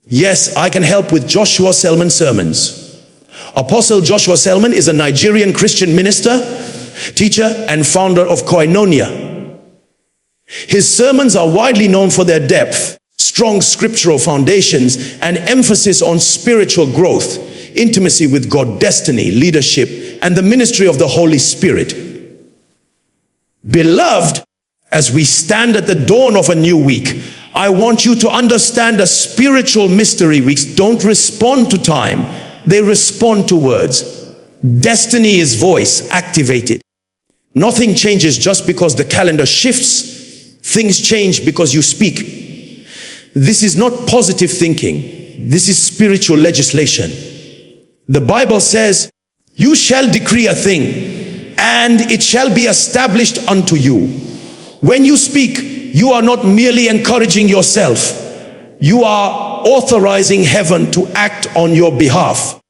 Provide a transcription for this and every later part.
Yes, I can help with Joshua Selman sermons. Apostle Joshua Selman is a Nigerian Christian minister, teacher, and founder of Koinonia. His sermons are widely known for their depth, strong scriptural foundations, and emphasis on spiritual growth, intimacy with God, destiny, leadership, and the ministry of the Holy Spirit. Beloved, as we stand at the dawn of a new week, I want you to understand a spiritual mystery. Weeks don't respond to time, they respond to words. Destiny is voice activated. Nothing changes just because the calendar shifts. Things change because you speak. This is not positive thinking. This is spiritual legislation. The Bible says, "You shall decree a thing, and it shall be established unto you." When you speak, you are not merely encouraging yourself. You are authorizing heaven to act on your behalf.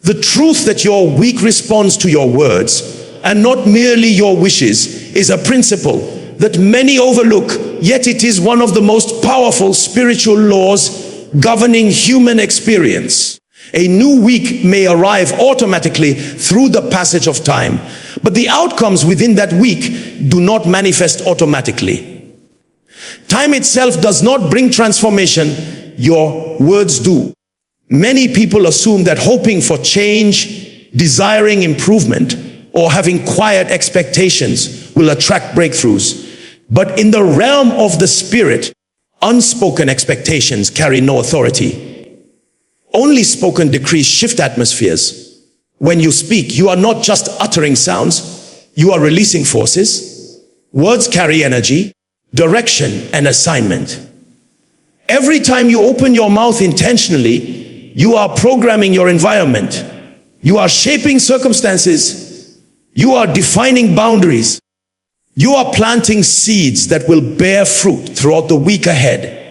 The truth that your week responds to your words, and not merely your wishes, is a principle that many overlook, yet it is one of the most powerful spiritual laws governing human experience. A new week may arrive automatically through the passage of time, but the outcomes within that week do not manifest automatically. Time itself does not bring transformation, your words do. Many people assume that hoping for change, desiring improvement, or having quiet expectations will attract breakthroughs. But in the realm of the Spirit, unspoken expectations carry no authority. Only spoken decrees shift atmospheres. When you speak, you are not just uttering sounds, you are releasing forces. Words carry energy, direction, and assignment. Every time you open your mouth intentionally, you are programming your environment. You are shaping circumstances. You are defining boundaries. You are planting seeds that will bear fruit throughout the week ahead.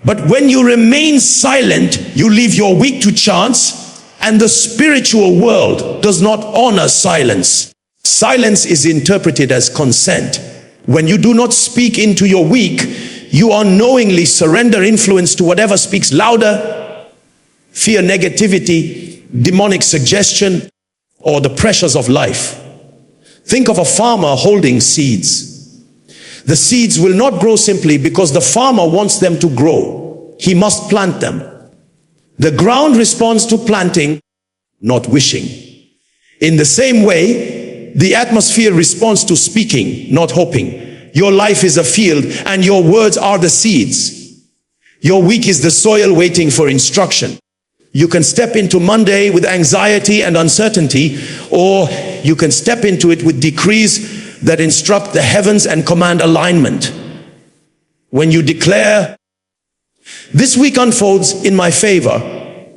But when you remain silent, you leave your week to chance, and the spiritual world does not honor silence. Silence is interpreted as consent. When you do not speak into your week, you unknowingly surrender influence to whatever speaks louder: fear, negativity, demonic suggestion, or the pressures of life. Think of a farmer holding seeds. The seeds will not grow simply because the farmer wants them to grow. He must plant them. The ground responds to planting, not wishing. In the same way, the atmosphere responds to speaking, not hoping. Your life is a field, and your words are the seeds. Your week is the soil waiting for instruction. You can step into Monday with anxiety and uncertainty, or you can step into it with decrees that instruct the heavens and command alignment. When you declare, "This week unfolds in my favor,"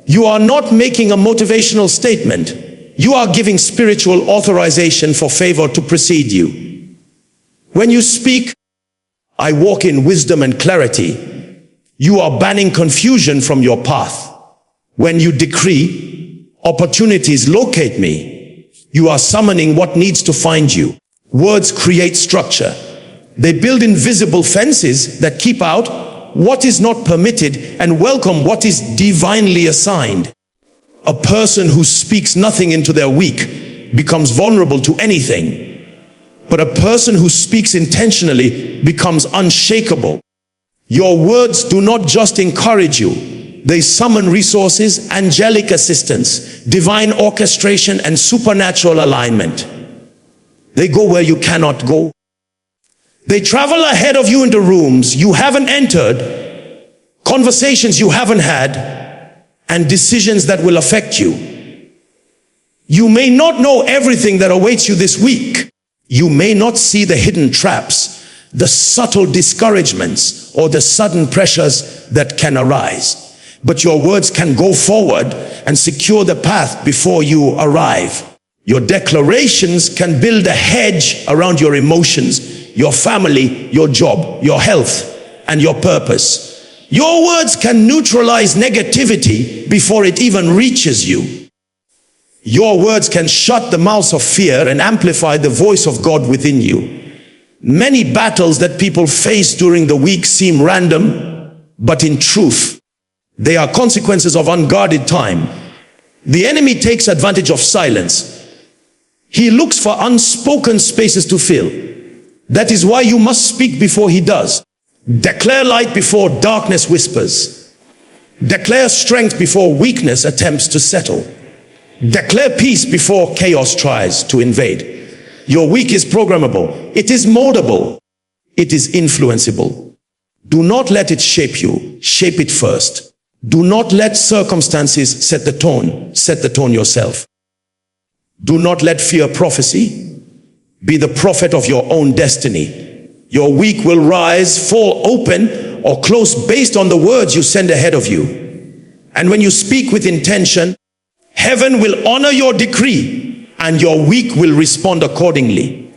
you are not making a motivational statement. You are giving spiritual authorization for favor to precede you. When you speak, "I walk in wisdom and clarity," you are banning confusion from your path. When you decree, "Opportunities locate me," you are summoning what needs to find you. Words create structure. They build invisible fences that keep out what is not permitted and welcome what is divinely assigned. A person who speaks nothing into their week becomes vulnerable to anything. But a person who speaks intentionally becomes unshakable. Your words do not just encourage you. They summon resources, angelic assistance, divine orchestration, and supernatural alignment. They go where you cannot go. They travel ahead of you into rooms you haven't entered, conversations you haven't had, and decisions that will affect you. You may not know everything that awaits you this week. You may not see the hidden traps, the subtle discouragements, or the sudden pressures that can arise. But your words can go forward and secure the path before you arrive. Your declarations can build a hedge around your emotions, your family, your job, your health, and your purpose. Your words can neutralize negativity before it even reaches you. Your words can shut the mouths of fear and amplify the voice of God within you. Many battles that people face during the week seem random, but in truth, They are consequences of unguarded time. The enemy takes advantage of silence. He looks for unspoken spaces to fill. That is why you must speak before he does. Declare light before darkness whispers. Declare strength before weakness attempts to settle. Declare peace before chaos tries to invade. Your week is programmable. It is moldable. It is influenceable. Do not let it shape you. Shape it first. Do not let circumstances set the tone. Set the tone yourself. Do not let fear prophecy. Be the prophet of your own destiny. Your week will rise, fall open, or close based on the words you send ahead of you. And when you speak with intention, heaven will honor your decree, and your week will respond accordingly.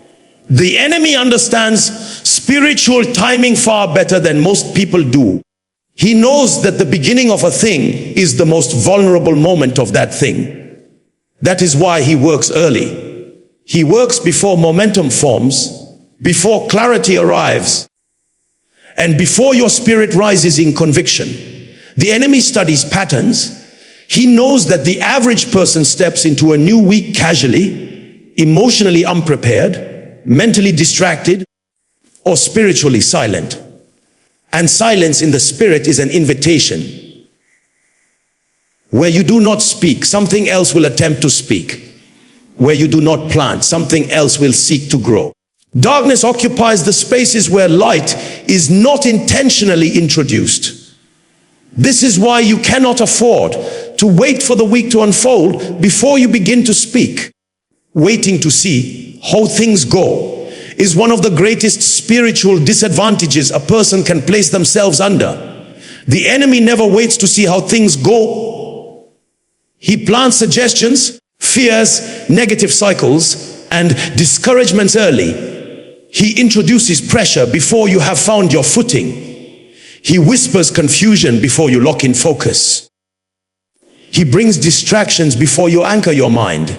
The enemy understands spiritual timing far better than most people do. He knows that the beginning of a thing is the most vulnerable moment of that thing. That is why he works early. He works before momentum forms, before clarity arrives, and before your spirit rises in conviction. The enemy studies patterns. He knows that the average person steps into a new week casually, emotionally unprepared, mentally distracted, or spiritually silent. And silence in the spirit is an invitation. Where you do not speak, something else will attempt to speak. Where you do not plant, something else will seek to grow. Darkness occupies the spaces where light is not intentionally introduced. This is why you cannot afford to wait for the week to unfold before you begin to speak. Waiting to see how things go is one of the greatest spiritual disadvantages a person can place themselves under. The enemy never waits to see how things go. He plants suggestions, fears, negative cycles, and discouragements early. He introduces pressure before you have found your footing. He whispers confusion before you lock in focus. He brings distractions before you anchor your mind.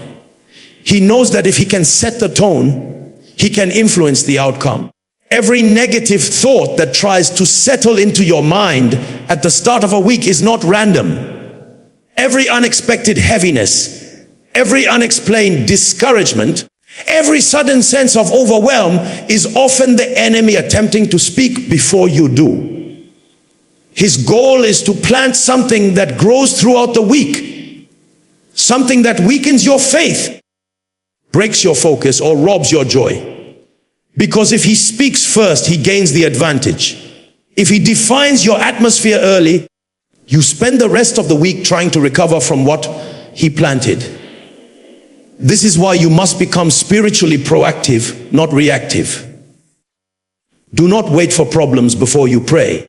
He knows that if he can set the tone, he can influence the outcome. Every negative thought that tries to settle into your mind at the start of a week is not random. Every unexpected heaviness, every unexplained discouragement, every sudden sense of overwhelm is often the enemy attempting to speak before you do. His goal is to plant something that grows throughout the week, something that weakens your faith, breaks your focus, or robs your joy. Because if he speaks first, he gains the advantage. If he defines your atmosphere early, you spend the rest of the week trying to recover from what he planted. This is why you must become spiritually proactive, not reactive. Do not wait for problems before you pray.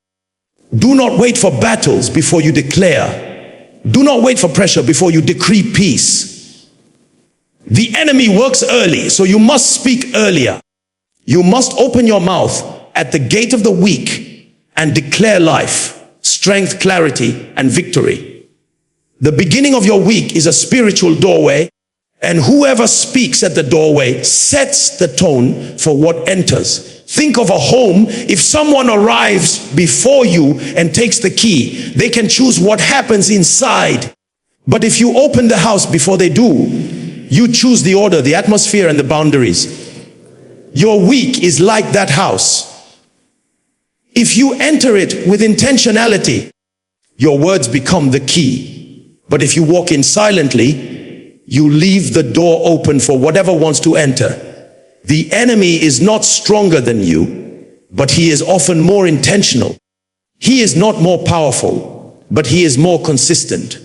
Do not wait for battles before you declare. Do not wait for pressure before you decree peace. The enemy works early, so you must speak earlier. You must open your mouth at the gate of the week and declare life, strength, clarity, and victory. The beginning of your week is a spiritual doorway, and whoever speaks at the doorway sets the tone for what enters. Think of a home. If someone arrives before you and takes the key, they can choose what happens inside. But if you open the house before they do, you choose the order, the atmosphere, and the boundaries. Your week is like that house. If you enter it with intentionality, your words become the key. But if you walk in silently, you leave the door open for whatever wants to enter. The enemy is not stronger than you, but he is often more intentional. He is not more powerful, but he is more consistent.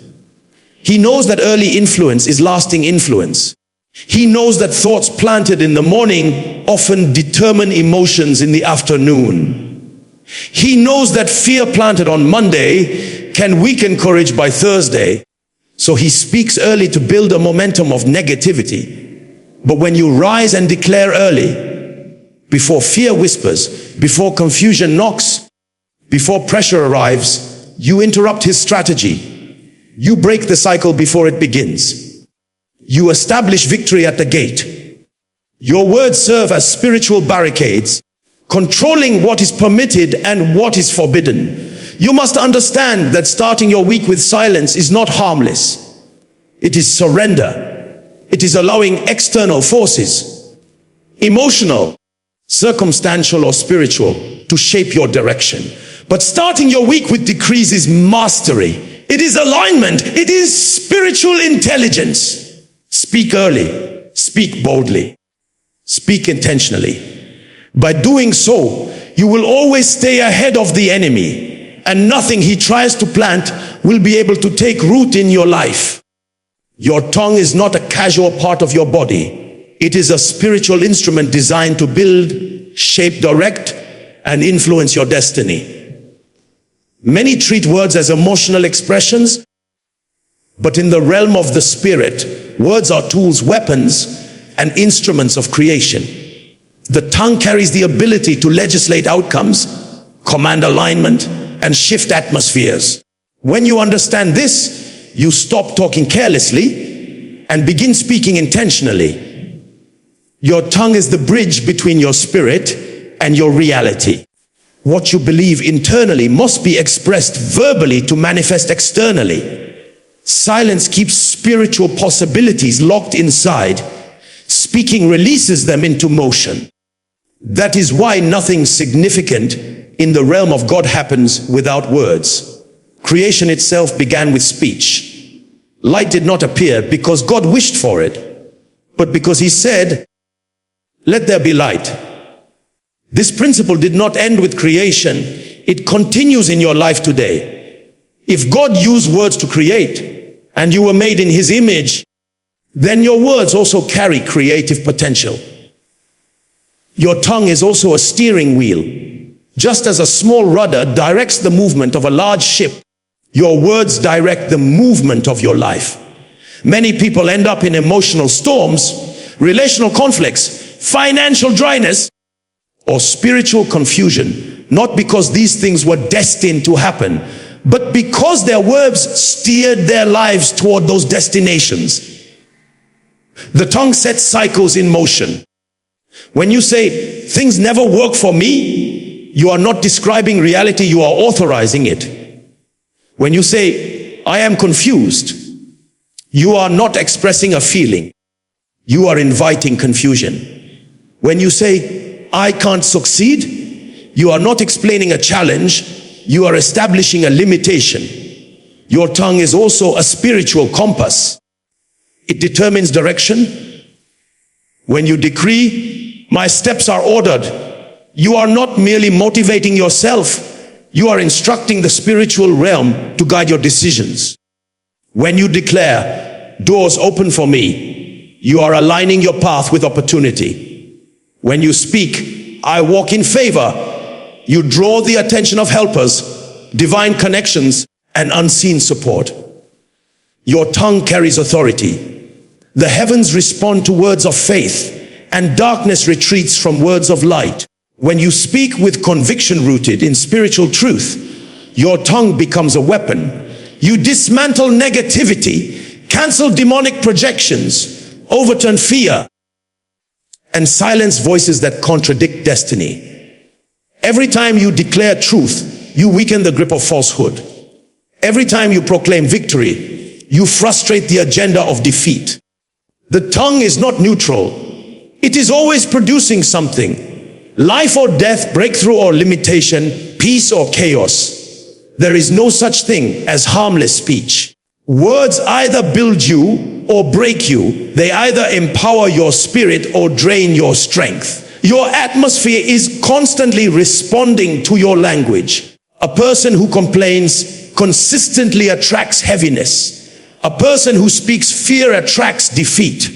He knows that early influence is lasting influence. He knows that thoughts planted in the morning often determine emotions in the afternoon. He knows that fear planted on Monday can weaken courage by Thursday. So he speaks early to build a momentum of negativity. But when you rise and declare early, before fear whispers, before confusion knocks, before pressure arrives, you interrupt his strategy. You break the cycle before it begins. You establish victory at the gate. Your words serve as spiritual barricades, controlling what is permitted and what is forbidden. You must understand that starting your week with silence is not harmless. It is surrender. It is allowing external forces, emotional, circumstantial, or spiritual, to shape your direction. But starting your week with decrees is mastery. It is alignment. It is spiritual intelligence. Speak early. Speak boldly. Speak intentionally. By doing so, you will always stay ahead of the enemy, and nothing he tries to plant will be able to take root in your life. Your tongue is not a casual part of your body. It is a spiritual instrument designed to build, shape, direct, and influence your destiny. Many treat words as emotional expressions, but in the realm of the spirit, words are tools, weapons, and instruments of creation. The tongue carries the ability to legislate outcomes, command alignment, and shift atmospheres. When you understand this, you stop talking carelessly and begin speaking intentionally. Your tongue is the bridge between your spirit and your reality. What you believe internally must be expressed verbally to manifest externally. Silence keeps spiritual possibilities locked inside. Speaking releases them into motion. That is why nothing significant in the realm of God happens without words. Creation itself began with speech. Light did not appear because God wished for it, but because he said, "Let there be light." This principle did not end with creation. It continues in your life today. If God used words to create, and you were made in his image, then your words also carry creative potential. Your tongue is also a steering wheel. Just as a small rudder directs the movement of a large ship, your words direct the movement of your life. Many people end up in emotional storms, relational conflicts, financial dryness, or spiritual confusion, not because these things were destined to happen, but because their words steered their lives toward those destinations. The tongue sets cycles in motion. When you say, "Things never work for me," you are not describing reality, you are authorizing it. When you say, "I am confused," you are not expressing a feeling, you are inviting confusion. When you say, "I can't succeed," you are not explaining a challenge, you are establishing a limitation. Your tongue is also a spiritual compass. It determines direction. When you decree, "My steps are ordered," you are not merely motivating yourself, you are instructing the spiritual realm to guide your decisions. When you declare, "Doors open for me," you are aligning your path with opportunity. When you speak, "I walk in favor," you draw the attention of helpers, divine connections, and unseen support. Your tongue carries authority. The heavens respond to words of faith, and darkness retreats from words of light. When you speak with conviction rooted in spiritual truth, your tongue becomes a weapon. You dismantle negativity, cancel demonic projections, overturn fear, and silence voices that contradict destiny. Every time you declare truth, you weaken the grip of falsehood. Every time you proclaim victory, you frustrate the agenda of defeat. The tongue is not neutral. It is always producing something. Life or death, breakthrough or limitation, peace or chaos. There is no such thing as harmless speech. Words either build you or break you. They either empower your spirit or drain your strength. Your atmosphere is constantly responding to your language. A person who complains consistently attracts heaviness. A person who speaks fear attracts defeat.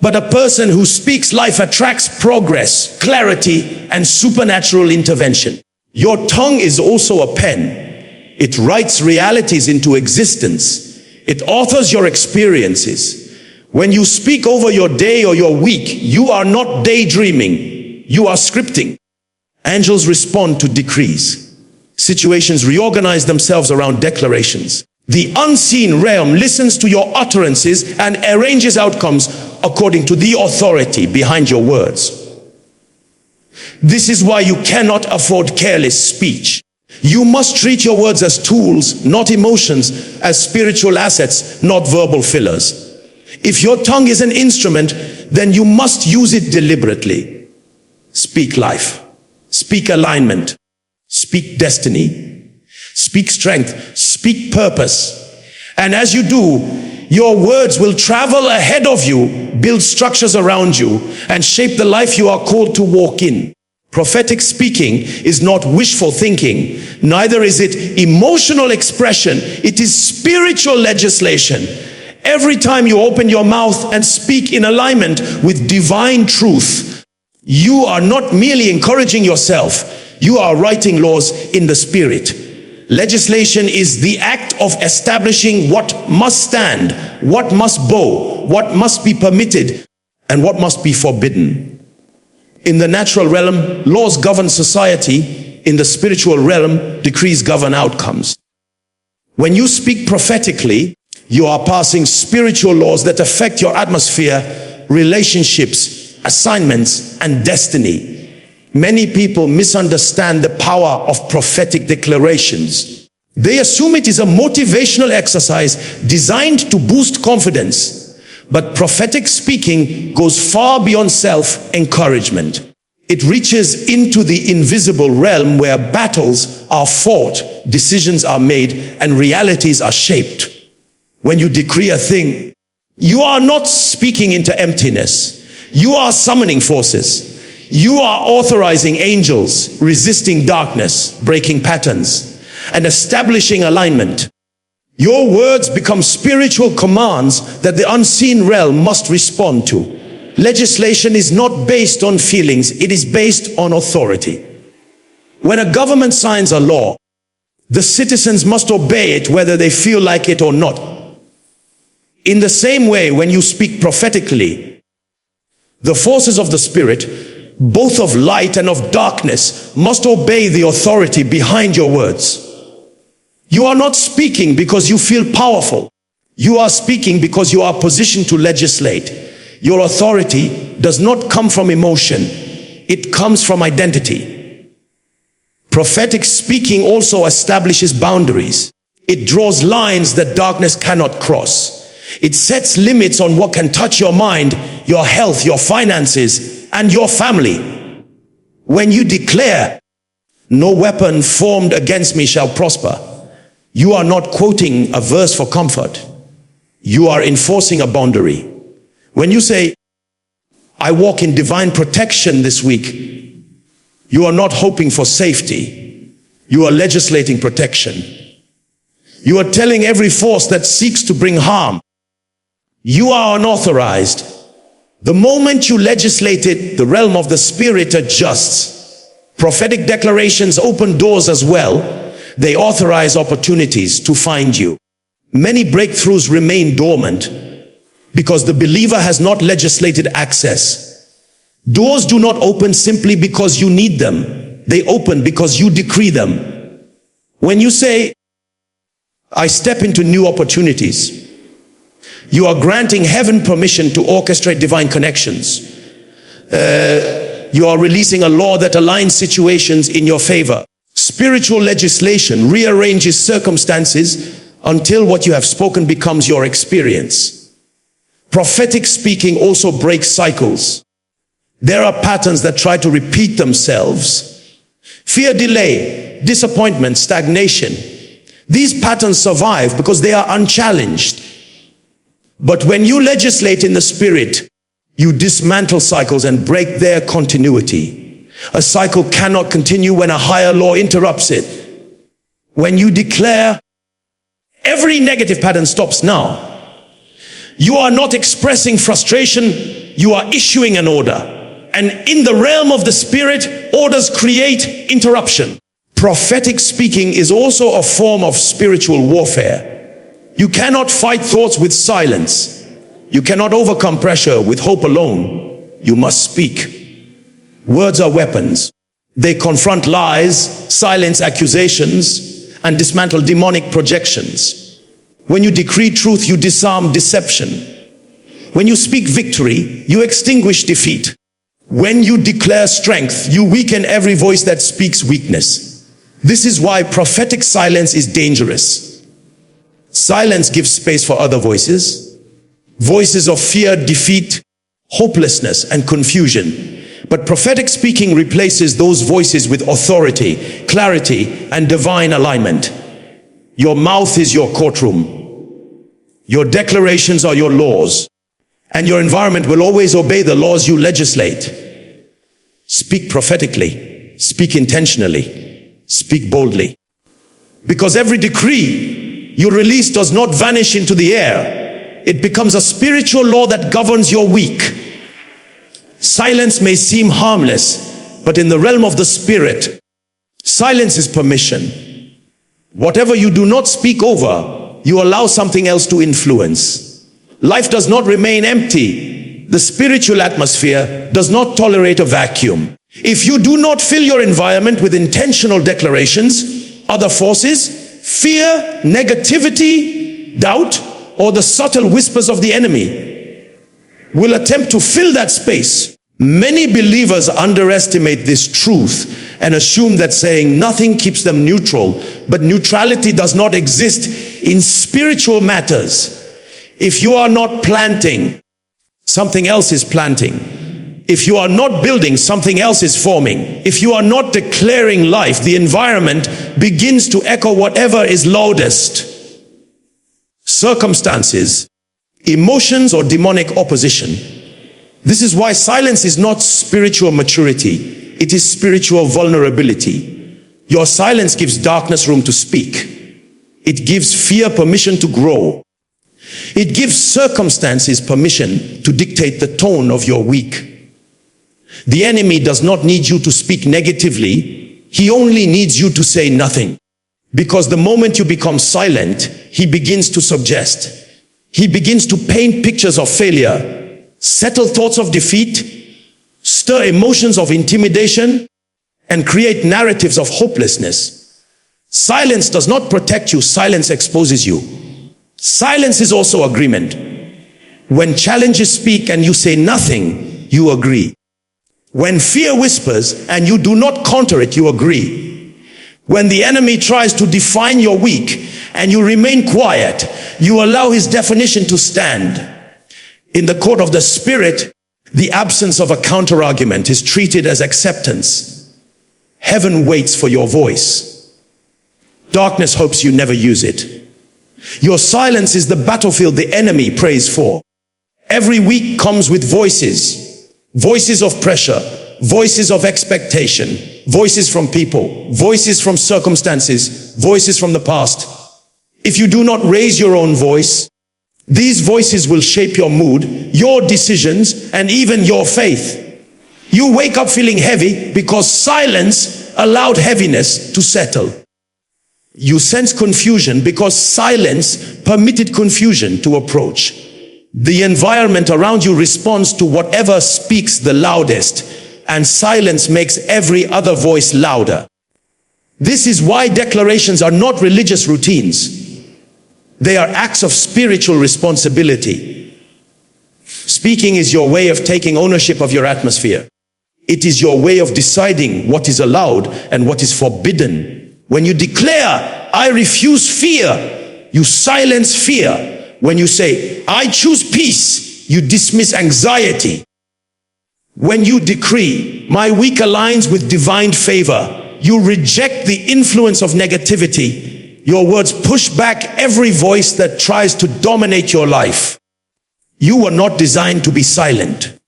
But a person who speaks life attracts progress, clarity, and supernatural intervention. Your tongue is also a pen. It writes realities into existence. It authors your experiences. When you speak over your day or your week, you are not daydreaming, you are scripting. Angels respond to decrees. Situations reorganize themselves around declarations. The unseen realm listens to your utterances and arranges outcomes according to the authority behind your words. This is why you cannot afford careless speech. You must treat your words as tools, not emotions, as spiritual assets, not verbal fillers. If your tongue is an instrument, then you must use it deliberately. Speak life. Speak alignment. Speak destiny. Speak strength. Speak purpose. And as you do, your words will travel ahead of you, build structures around you, and shape the life you are called to walk in. Prophetic speaking is not wishful thinking, neither is it emotional expression. It is spiritual legislation. Every time you open your mouth and speak in alignment with divine truth, you are not merely encouraging yourself, you are writing laws in the Spirit. Legislation is the act of establishing what must stand, what must bow, what must be permitted, and what must be forbidden. In the natural realm, laws govern society. In the spiritual realm, decrees govern outcomes. When you speak prophetically, you are passing spiritual laws that affect your atmosphere, relationships, assignments, and destiny. Many people misunderstand the power of prophetic declarations. They assume it is a motivational exercise designed to boost confidence. But prophetic speaking goes far beyond self-encouragement. It reaches into the invisible realm where battles are fought, decisions are made, and realities are shaped. When you decree a thing, you are not speaking into emptiness. You are summoning forces. You are authorizing angels, resisting darkness, breaking patterns, and establishing alignment. Your words become spiritual commands that the unseen realm must respond to. Legislation is not based on feelings, it is based on authority. When a government signs a law, the citizens must obey it whether they feel like it or not. In the same way, when you speak prophetically, the forces of the Spirit, both of light and of darkness, must obey the authority behind your words. You are not speaking because you feel powerful. You are speaking because you are positioned to legislate. Your authority does not come from emotion. It comes from identity. Prophetic speaking also establishes boundaries. It draws lines that darkness cannot cross. It sets limits on what can touch your mind, your health, your finances, and your family. When you declare, "No weapon formed against me shall prosper," you are not quoting a verse for comfort. You are enforcing a boundary. When you say, "I walk in divine protection this week," you are not hoping for safety. You are legislating protection. You are telling every force that seeks to bring harm, you are unauthorized. The moment you legislate it, the realm of the Spirit adjusts. Prophetic declarations open doors as well. They authorize opportunities to find you. Many breakthroughs remain dormant because the believer has not legislated access. Doors do not open simply because you need them. They open because you decree them. When you say, "I step into new opportunities," you are granting heaven permission to orchestrate divine connections. You are releasing a law that aligns situations in your favor. Spiritual legislation rearranges circumstances until what you have spoken becomes your experience. Prophetic speaking also breaks cycles. There are patterns that try to repeat themselves. Fear, delay, disappointment, stagnation. These patterns survive because they are unchallenged. But when you legislate in the Spirit, you dismantle cycles and break their continuity. A cycle cannot continue when a higher law interrupts it. When you declare, "Every negative pattern stops now," you are not expressing frustration, you are issuing an order. And in the realm of the Spirit, orders create interruption. Prophetic speaking is also a form of spiritual warfare. You cannot fight thoughts with silence. You cannot overcome pressure with hope alone. You must speak. Words are weapons. They confront lies, silence accusations, and dismantle demonic projections. When you decree truth, you disarm deception. When you speak victory, you extinguish defeat. When you declare strength, you weaken every voice that speaks weakness. This is why prophetic silence is dangerous. Silence gives space for other voices, voices of fear, defeat, hopelessness, and confusion. But prophetic speaking replaces those voices with authority, clarity, and divine alignment. Your mouth is your courtroom. Your declarations are your laws. And your environment will always obey the laws you legislate. Speak prophetically. Speak intentionally. Speak boldly. Because every decree you release does not vanish into the air. It becomes a spiritual law that governs your week. Silence may seem harmless, but in the realm of the spirit, silence is permission. Whatever you do not speak over, you allow something else to influence. Life does not remain empty. The spiritual atmosphere does not tolerate a vacuum. If you do not fill your environment with intentional declarations, other forces, fear, negativity, doubt, or the subtle whispers of the enemy will attempt to fill that space. Many believers underestimate this truth and assume that saying nothing keeps them neutral, but neutrality does not exist in spiritual matters. If you are not planting, something else is planting. If you are not building, something else is forming. If you are not declaring life, the environment begins to echo whatever is loudest. Circumstances, emotions, or demonic opposition. This is why silence is not spiritual maturity. It is spiritual vulnerability. Your silence gives darkness room to speak. It gives fear permission to grow. It gives circumstances permission to dictate the tone of your week. The enemy does not need you to speak negatively. He only needs you to say nothing. Because the moment you become silent, he begins to suggest. He begins to paint pictures of failure, settle thoughts of defeat, stir emotions of intimidation, and create narratives of hopelessness. Silence does not protect you. Silence exposes you. Silence is also agreement. When challenges speak and you say nothing, you agree. When fear whispers and you do not counter it, you agree. When the enemy tries to define your week and you remain quiet, you allow his definition to stand. In the court of the spirit, the absence of a counter-argument is treated as acceptance. Heaven waits for your voice. Darkness hopes you never use it. Your silence is the battlefield the enemy prays for. Every week comes with voices. Voices of pressure, voices of expectation, voices from people, voices from circumstances, voices from the past. If you do not raise your own voice, these voices will shape your mood, your decisions, and even your faith. You wake up feeling heavy because silence allowed heaviness to settle. You sense confusion because silence permitted confusion to approach. The environment around you responds to whatever speaks the loudest, and silence makes every other voice louder. This is why declarations are not religious routines. They are acts of spiritual responsibility. Speaking is your way of taking ownership of your atmosphere. It is your way of deciding what is allowed and what is forbidden. When you declare, I refuse fear, you silence fear. When you say, I choose peace, you dismiss anxiety. When you decree, my week aligns with divine favor, you reject the influence of negativity. Your words push back every voice that tries to dominate your life. You were not designed to be silent.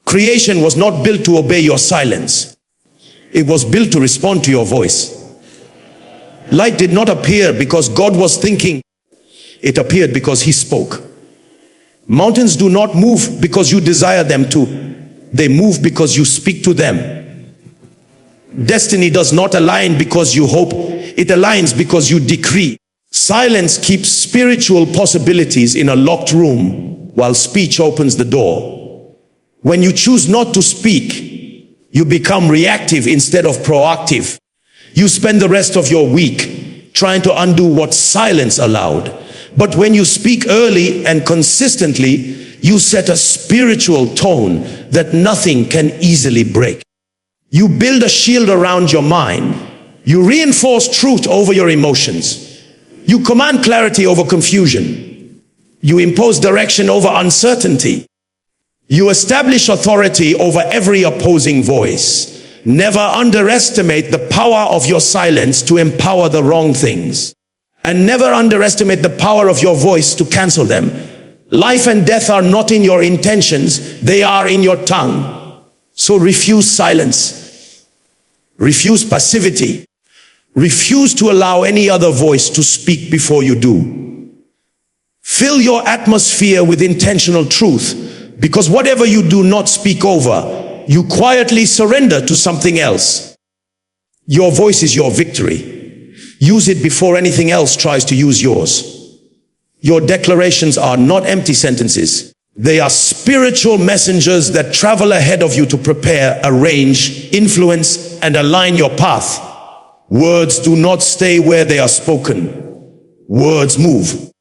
Creation was not built to obey your silence. It was built to respond to your voice. Light did not appear because God was thinking. It appeared because he spoke. Mountains do not move because you desire them to. They move because you speak to them. Destiny does not align because you hope. It aligns because you decree. Silence keeps spiritual possibilities in a locked room while speech opens the door. When you choose not to speak, you become reactive instead of proactive. You spend the rest of your week trying to undo what silence allowed. But when you speak early and consistently, you set a spiritual tone that nothing can easily break. You build a shield around your mind. You reinforce truth over your emotions. You command clarity over confusion. You impose direction over uncertainty. You establish authority over every opposing voice. Never underestimate the power of your silence to empower the wrong things. And never underestimate the power of your voice to cancel them. Life and death are not in your intentions, they are in your tongue. So refuse silence. Refuse passivity. Refuse to allow any other voice to speak before you do. Fill your atmosphere with intentional truth, because whatever you do not speak over, you quietly surrender to something else. Your voice is your victory. Use it before anything else tries to use yours. Your declarations are not empty sentences. They are spiritual messengers that travel ahead of you to prepare, arrange, influence, and align your path. Words do not stay where they are spoken. Words move.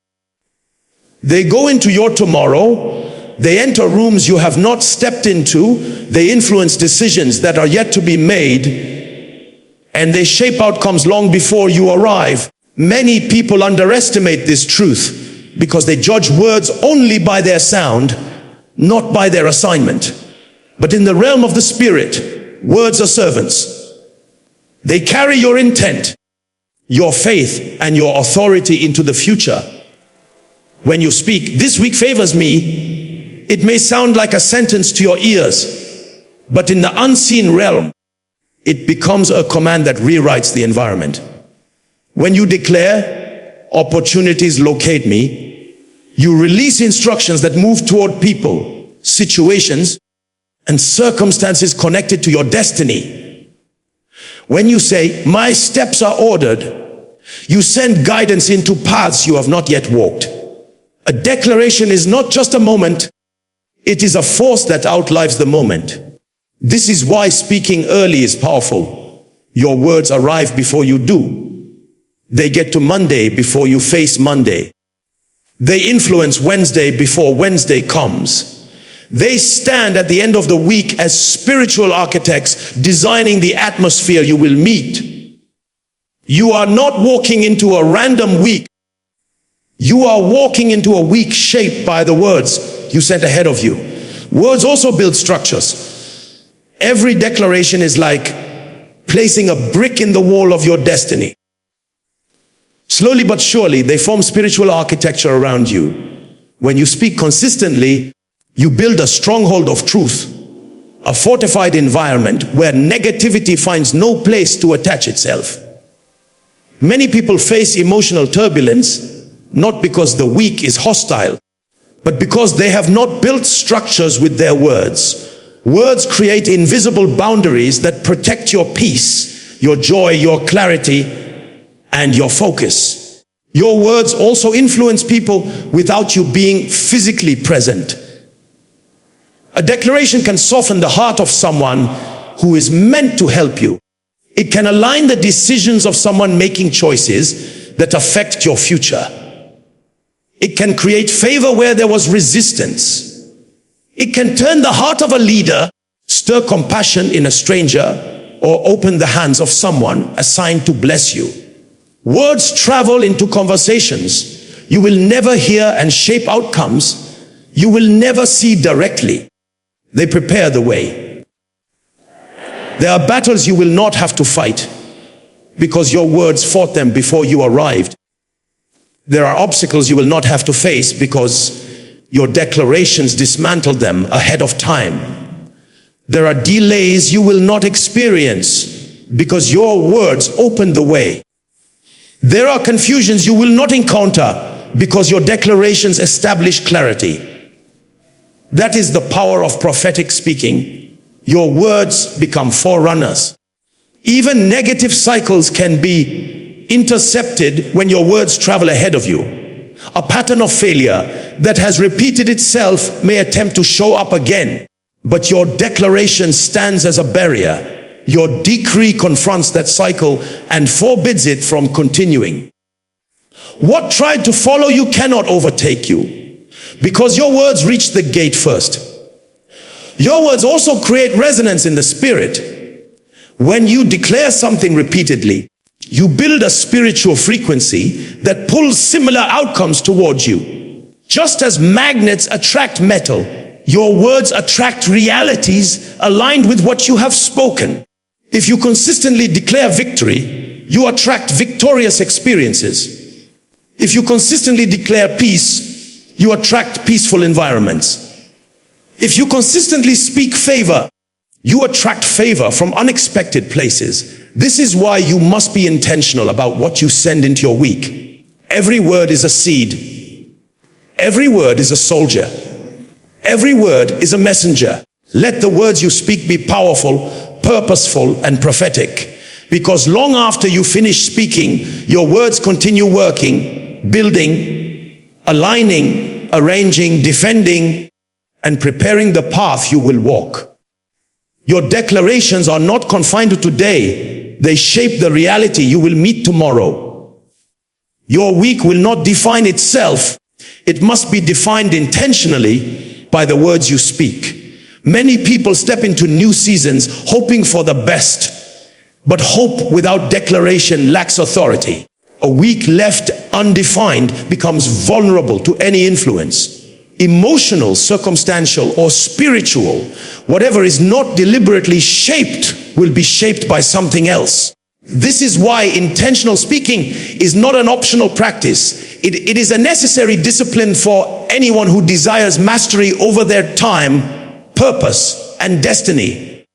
They go into your tomorrow. They enter rooms you have not stepped into. They influence decisions that are yet to be made. And they shape outcomes long before you arrive. Many people underestimate this truth because they judge words only by their sound, not by their assignment. But in the realm of the Spirit, words are servants. They carry your intent, your faith, and your authority into the future. When you speak, "This week favors me," it may sound like a sentence to your ears, but in the unseen realm, it becomes a command that rewrites the environment. When you declare, "Opportunities locate me," you release instructions that move toward people, situations, and circumstances connected to your destiny. When you say, "My steps are ordered," you send guidance into paths you have not yet walked. A declaration is not just a moment, it is a force that outlives the moment. This is why speaking early is powerful. Your words arrive before you do. They get to Monday before you face Monday. They influence Wednesday before Wednesday comes. They stand at the end of the week as spiritual architects designing the atmosphere you will meet. You are not walking into a random week. You are walking into a week shaped by the words you sent ahead of you. Words also build structures. Every declaration is like placing a brick in the wall of your destiny. Slowly but surely, they form spiritual architecture around you. When you speak consistently, you build a stronghold of truth, a fortified environment where negativity finds no place to attach itself. Many people face emotional turbulence, not because the week is hostile, but because they have not built structures with their words. Words create invisible boundaries that protect your peace, your joy, your clarity, and your focus. Your words also influence people without you being physically present. A declaration can soften the heart of someone who is meant to help you. It can align the decisions of someone making choices that affect your future. It can create favor where there was resistance. It can turn the heart of a leader, stir compassion in a stranger, or open the hands of someone assigned to bless you. Words travel into conversations you will never hear and shape outcomes you will never see directly. They prepare the way. There are battles you will not have to fight because your words fought them before you arrived. There are obstacles you will not have to face because your declarations dismantled them ahead of time. There are delays you will not experience because your words opened the way. There are confusions you will not encounter because your declarations establish clarity. That is the power of prophetic speaking. Your words become forerunners. Even negative cycles can be intercepted when your words travel ahead of you. A pattern of failure that has repeated itself may attempt to show up again, but your declaration stands as a barrier. Your decree confronts that cycle and forbids it from continuing. What tried to follow you cannot overtake you, because your words reach the gate first. Your words also create resonance in the spirit. When you declare something repeatedly, You build a spiritual frequency that pulls similar outcomes towards you. Just as magnets attract metal, your words attract realities aligned with what you have spoken. If you consistently declare victory, you attract victorious experiences. If you consistently declare peace, you attract peaceful environments. If you consistently speak favor, you attract favor from unexpected places. This is why you must be intentional about what you send into your week. Every word is a seed. Every word is a soldier. Every word is a messenger. Let the words you speak be powerful, purposeful, and prophetic. Because long after you finish speaking, your words continue working, building, aligning, arranging, defending, and preparing the path you will walk. Your declarations are not confined to today. They shape the reality you will meet tomorrow. Your week will not define itself. It must be defined intentionally by the words you speak. Many people step into new seasons hoping for the best, but hope without declaration lacks authority. A week left undefined becomes vulnerable to any influence. Emotional, circumstantial, or spiritual, whatever is not deliberately shaped will be shaped by something else. This is why intentional speaking is not an optional practice. It is a necessary discipline for anyone who desires mastery over their time, purpose, and destiny.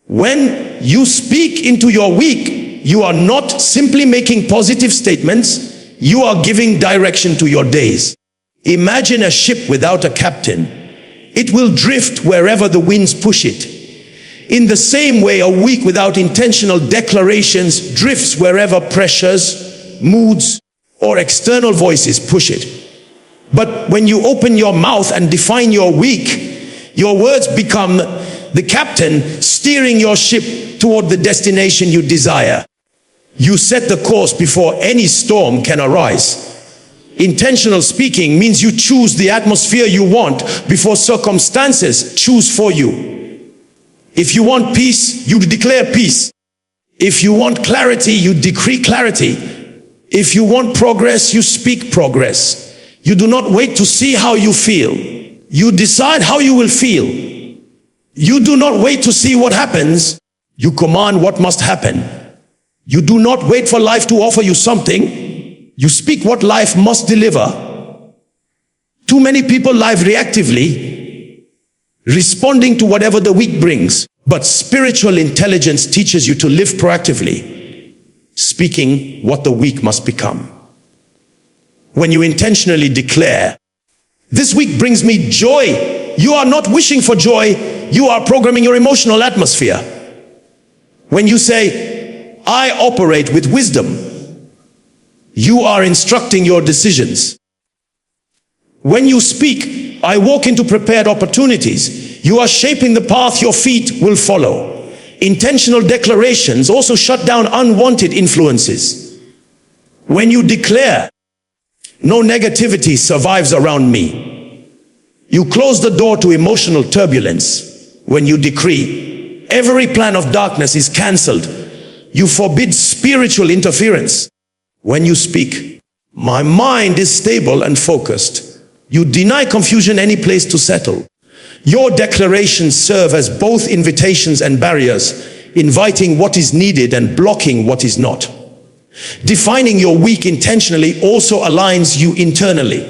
When you speak into your week, you are not simply making positive statements, you are giving direction to your days. Imagine a ship without a captain. It will drift wherever the winds push it. In the same way, a week without intentional declarations drifts wherever pressures, moods, or external voices push it. But when you open your mouth and define your week, your words become the captain steering your ship toward the destination you desire. You set the course before any storm can arise. Intentional speaking means you choose the atmosphere you want before circumstances choose for you. If you want peace, you declare peace. If you want clarity, you decree clarity. If you want progress, you speak progress. You do not wait to see how you feel. You decide how you will feel. You do not wait to see what happens. You command what must happen. You do not wait for life to offer you something. You speak what life must deliver. Too many people live reactively, responding to whatever the week brings. But spiritual intelligence teaches you to live proactively, speaking what the week must become. When you intentionally declare, "This week brings me joy," you are not wishing for joy, you are programming your emotional atmosphere. When you say, "I operate with wisdom," you are instructing your decisions. When you speak, "I walk into prepared opportunities," you are shaping the path your feet will follow. Intentional declarations also shut down unwanted influences. When you declare, "No negativity survives around me," you close the door to emotional turbulence. When you decree, "Every plan of darkness is cancelled," you forbid spiritual interference. When you speak, "My mind is stable and focused," you deny confusion any place to settle. Your declarations serve as both invitations and barriers, inviting what is needed and blocking what is not. Defining your week intentionally also aligns you internally.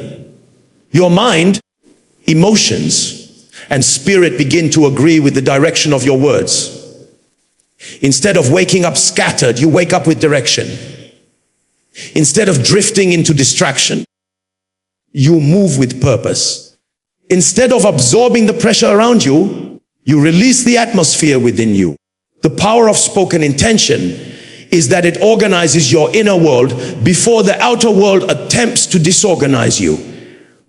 Your mind, emotions, and spirit begin to agree with the direction of your words. Instead of waking up scattered, you wake up with direction. Instead of drifting into distraction, you move with purpose. Instead of absorbing the pressure around you, you release the atmosphere within you. The power of spoken intention is that it organizes your inner world before the outer world attempts to disorganize you.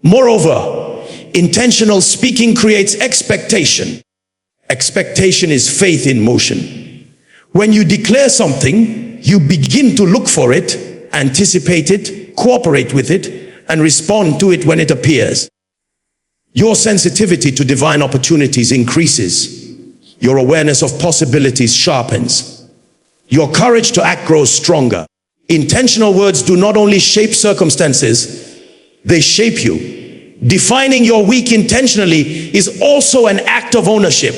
Moreover, intentional speaking creates expectation. Expectation is faith in motion. When you declare something, you begin to look for it, anticipate it, cooperate with it, and respond to it when it appears. Your sensitivity to divine opportunities increases. Your awareness of possibilities sharpens. Your courage to act grows stronger. Intentional words do not only shape circumstances, they shape you. Defining your week intentionally is also an act of ownership.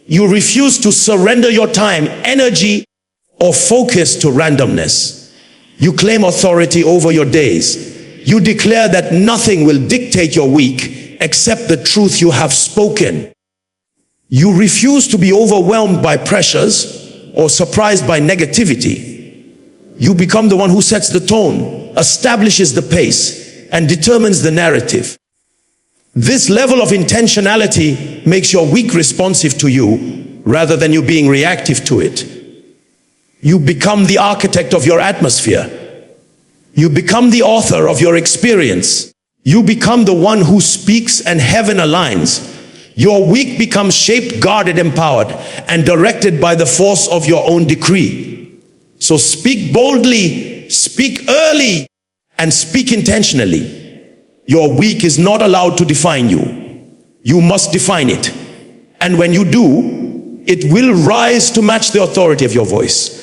You refuse to surrender your time, energy, or focus to randomness. You claim authority over your days. You declare that nothing will dictate your week except the truth you have spoken. You refuse to be overwhelmed by pressures or surprised by negativity. You become the one who sets the tone, establishes the pace, and determines the narrative. This level of intentionality makes your week responsive to you rather than you being reactive to it. You become the architect of your atmosphere. You become the author of your experience. You become the one who speaks and heaven aligns. Your week becomes shaped, guarded, empowered, and directed by the force of your own decree. So speak boldly, speak early, and speak intentionally. Your week is not allowed to define you. You must define it. And when you do, it will rise to match the authority of your voice.